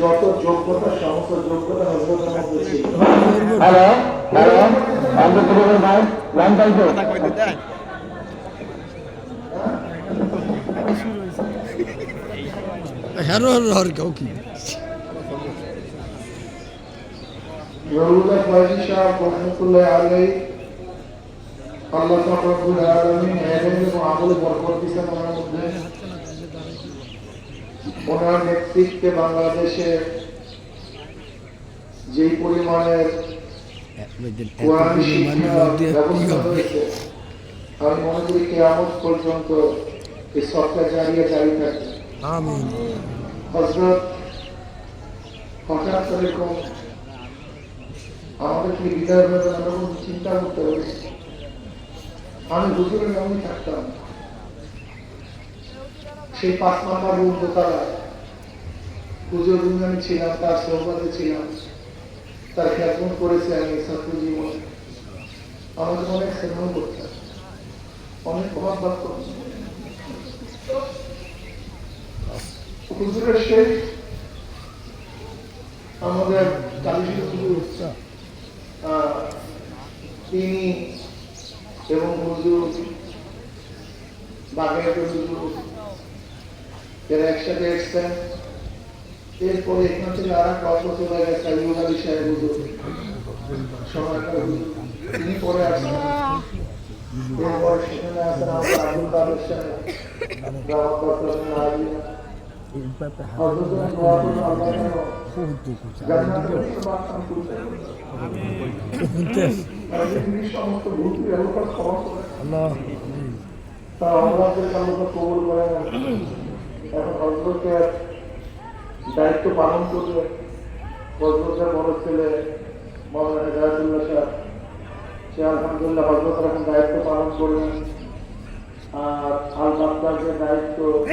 যত যোগ্যতা সমস্ত যোগ্যতা রহুল্লাহ ফয়জি সাহেব রহমতুল্লাহ আলাইহি আল্লাহ পাক রব্বুল আলামিন ইলম এবং আমলে বরকত দিয়েছেন ওনার মধ্যে। ওনার নেতৃত্বে বাংলাদেশে যেই পরিমাণের কোরআনী শিক্ষা ব্যবস্থা হয়েছে, আমি মনে করি কিয়ামত পর্যন্ত এই সরকার জারি থাকবে। আমিন। হযরত হঠাৎ এরকম আমাদেরকে বিদায় হয়ে আমরা কোনো চিন্তা করতে হবে। আমি হুজুরের নামে থাকতাম সেই 5 নম্বর রুম দোতলায়। হুজুর রুমে আমি ছিলাম, তার সহবাদে ছিলাম, তার খেদমত করেছে আমি ছাত্র জীবনে। আমাদের অনেক সেবন করতাম, অনেক মহব্বত করতাম। হুজুরের শেষ আমাদের তিনি এবং হুজুর বাগেরহাটের হুজুর এরা একসাথে এসছেন। এরপরে এখান থেকে আর এক অল্প চলে গেছে আইয়ুব আলী সাহেব হুজুর, সময়কার হুজুর, তিনি পরে আসছেন। এরপরে সেখানে আছেন আমাদের আব্দুল কাদের সাহেব, দায়িত্ব পালন করবে হযরতের বড় ছেলে মাওলানা হিদায়াতুল্লাহ সাহেব। সে আলহামদুলিল্লাহ হযরত এখন দায়িত্ব পালন করবেন। আর আল বাগদাদের দায়িত্ব